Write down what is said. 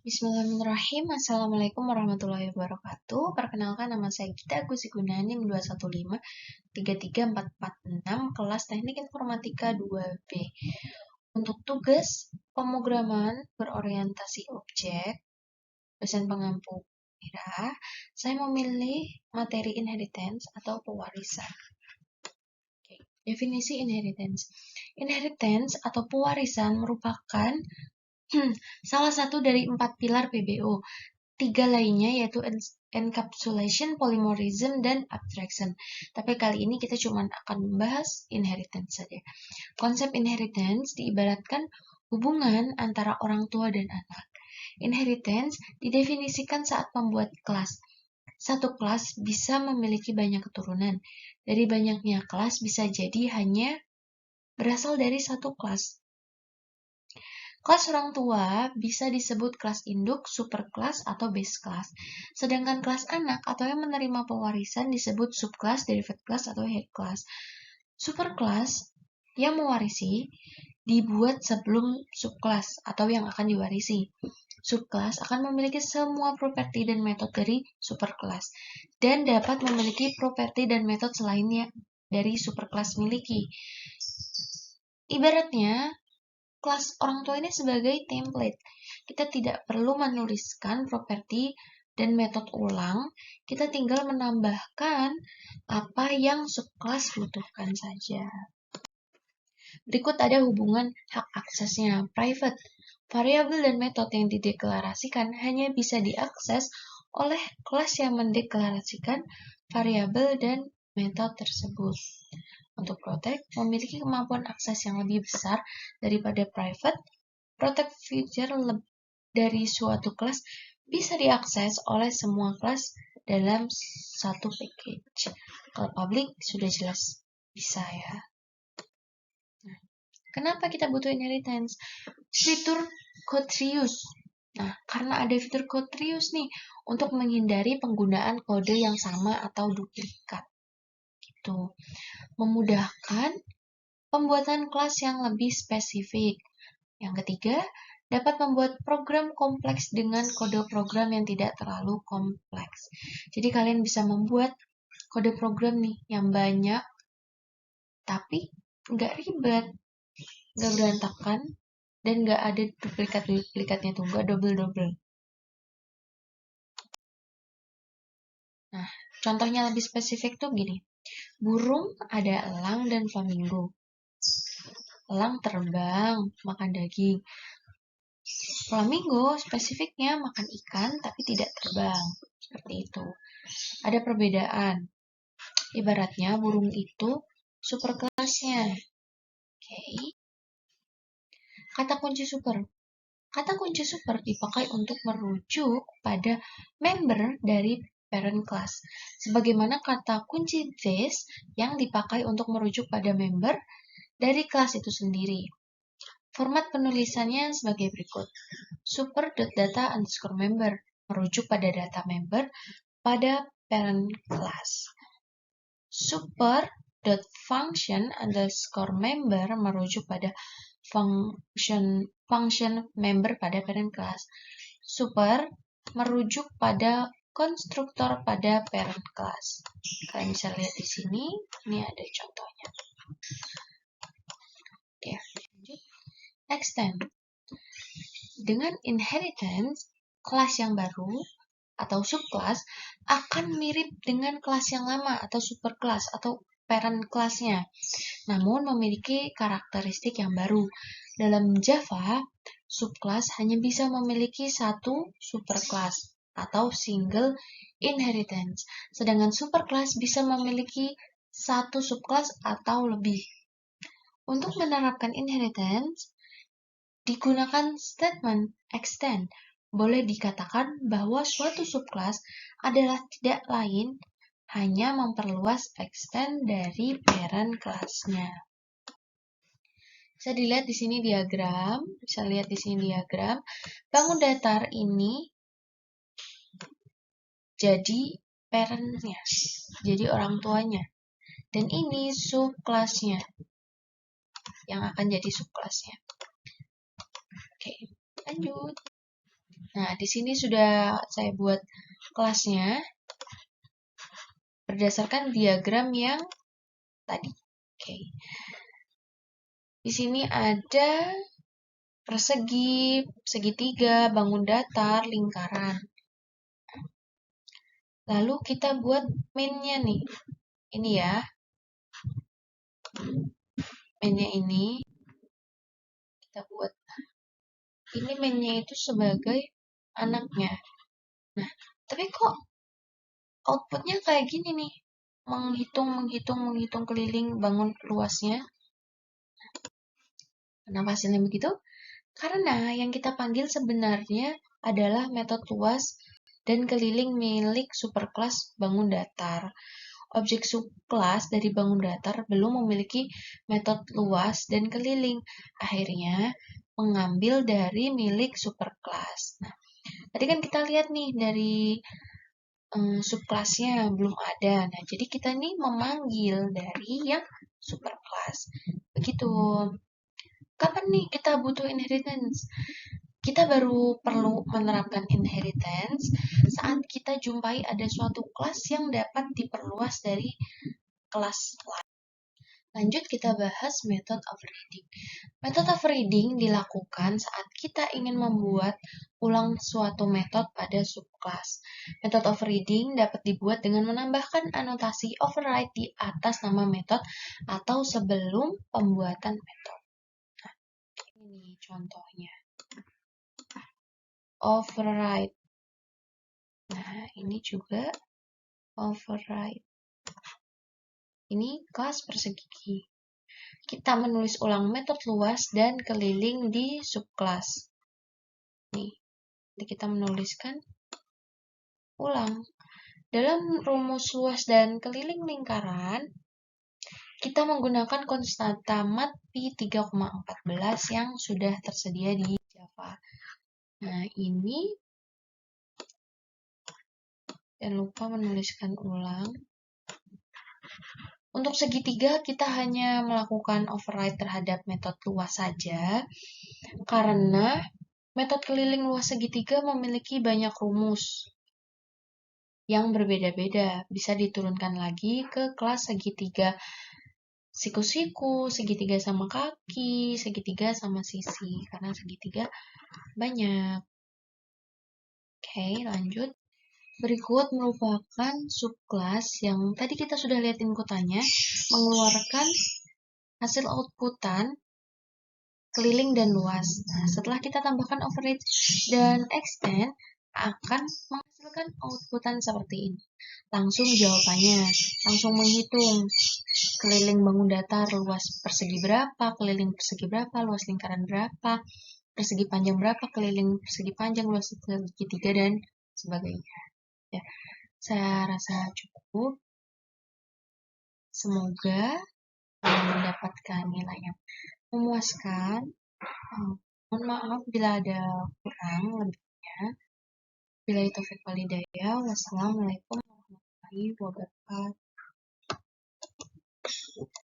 Bismillahirrahmanirrahim. Assalamualaikum warahmatullahi wabarakatuh. Perkenalkan, nama saya Gita Agus Igunaning, NIM 215-33446, kelas Teknik Informatika 2B. Untuk tugas pemrograman berorientasi objek, dosen pengampu kira, saya memilih materi inheritance atau pewarisan. Definisi inheritance. Inheritance atau pewarisan merupakan salah satu dari 4 pilar PBO. 3 lainnya yaitu encapsulation, polymorphism, dan abstraction. Tapi kali ini kita cuma akan membahas inheritance saja. Konsep inheritance diibaratkan hubungan antara orang tua dan anak. Inheritance didefinisikan saat membuat kelas. Satu kelas bisa memiliki banyak keturunan. Dari banyaknya kelas bisa jadi hanya berasal dari satu kelas. Kelas orang tua bisa disebut kelas induk, superkelas, atau base class. Sedangkan kelas anak atau yang menerima pewarisan disebut subkelas, derived class, atau head class. Superkelas yang mewarisi dibuat sebelum subkelas atau yang akan diwarisi. Subkelas akan memiliki semua properti dan metode dari superkelas dan dapat memiliki properti dan metode selainnya dari superkelas miliki. Ibaratnya, kelas orang tua ini sebagai template. Kita tidak perlu menuliskan properti dan metode ulang, kita tinggal menambahkan apa yang subkelas butuhkan saja. Berikut ada hubungan hak aksesnya. Private, variabel dan metode yang dideklarasikan hanya bisa diakses oleh kelas yang mendeklarasikan variabel dan metode tersebut. Untuk protect, memiliki kemampuan akses yang lebih besar daripada private. Protect feature dari suatu kelas bisa diakses oleh semua kelas dalam satu package. Kalau public sudah jelas bisa ya. Nah, kenapa kita butuh inheritance? Fitur code reuse. Nah, karena ada fitur code reuse nih untuk menghindari penggunaan kode yang sama atau duplikat. Gitu. Memudahkan pembuatan kelas yang lebih spesifik. Yang ketiga, dapat membuat program kompleks dengan kode program yang tidak terlalu kompleks. Jadi kalian bisa membuat kode program nih yang banyak, tapi nggak ribet, nggak berantakan, dan nggak ada duplikat-duplikatnya tuh, nggak double-double. Nah, contohnya lebih spesifik tuh gini. Burung ada elang dan flamingo. Elang terbang, makan daging. Flamingo spesifiknya makan ikan tapi tidak terbang. Seperti itu. Ada perbedaan. Ibaratnya burung itu superkelasnya. Oke. Kata kunci super. Kata kunci super dipakai untuk merujuk pada member dari parent class. Sebagaimana kata kunci this yang dipakai untuk merujuk pada member dari kelas itu sendiri. Format penulisannya sebagai berikut. Super.data_member merujuk pada data member pada parent class. Super.function_member merujuk pada function member pada parent class. Super merujuk pada konstruktor pada parent class. Kalian bisa lihat di sini, ini ada contohnya. Ya, lanjut. Extend. Dengan inheritance, kelas yang baru atau subkelas akan mirip dengan kelas yang lama atau superkelas atau parent kelasnya, namun memiliki karakteristik yang baru. Dalam Java, subkelas hanya bisa memiliki satu superkelas atau single inheritance, sedangkan superkelas bisa memiliki satu subkelas atau lebih. Untuk menerapkan inheritance, digunakan statement extend. Boleh dikatakan bahwa suatu subkelas adalah tidak lain hanya memperluas extend dari parent kelasnya. Bisa dilihat di sini diagram, bangun datar ini jadi parentnya, jadi orang tuanya. Dan ini subkelasnya yang akan jadi subkelasnya. Oke, lanjut. Nah, di sini sudah saya buat kelasnya berdasarkan diagram yang tadi. Oke. Di sini ada persegi, segitiga, bangun datar, lingkaran. Lalu kita buat main-nya nih. Ini ya. Main-nya ini kita buat. Ini main-nya itu sebagai anaknya. Nah, tapi kok outputnya kayak gini nih. Menghitung keliling bangun luasnya. Kenapa hasilnya begitu? Karena yang kita panggil sebenarnya adalah metode luas dan keliling milik superkelas bangun datar. Objek subkelas dari bangun datar belum memiliki metode luas dan keliling. Akhirnya mengambil dari milik superkelas. Nah, tadi kan kita lihat nih dari subkelasnya belum ada. Nah, jadi kita nih memanggil dari yang superkelas. Begitu. Kapan nih kita butuh inheritance? Kita baru perlu menerapkan inheritance saat kita jumpai ada suatu kelas yang dapat diperluas dari kelas lain. Lanjut kita bahas method of reading. Method of reading dilakukan saat kita ingin membuat ulang suatu metode pada subclass. Method of reading dapat dibuat dengan menambahkan anotasi override di atas nama metode atau sebelum pembuatan metode. Nah, ini contohnya. Override. Nah, ini juga override. Ini kelas persegi. Kita menulis ulang metode luas dan keliling di subkelas. Nih, jadi kita menuliskan ulang. Dalam rumus luas dan keliling lingkaran, kita menggunakan konstanta mat pi 3,14 yang sudah tersedia di Java. Nah, ini jangan lupa menuliskan ulang. Untuk segitiga, kita hanya melakukan override terhadap metode luas saja, karena metode keliling luas segitiga memiliki banyak rumus yang berbeda-beda. Bisa diturunkan lagi ke kelas segitiga siku-siku, segitiga sama kaki, segitiga sama sisi, karena segitiga banyak. Oke, lanjut. Berikut merupakan subkelas yang tadi kita sudah lihat inputannya, mengeluarkan hasil outputan keliling dan luas. Nah, setelah kita tambahkan override dan extend, akan menghasilkan outputan seperti ini. Langsung jawabannya, langsung menghitung keliling bangun datar, luas persegi berapa, keliling persegi berapa, luas lingkaran berapa, persegi panjang berapa, keliling persegi panjang, luas segitiga, dan sebagainya. Ya, saya rasa cukup. Semoga mendapatkan nilai yang memuaskan. Mohon maaf bila ada kurang lebihnya. Billahi taufiq wal hidayah. Wassalamualaikum warahmatullahi wabarakatuh.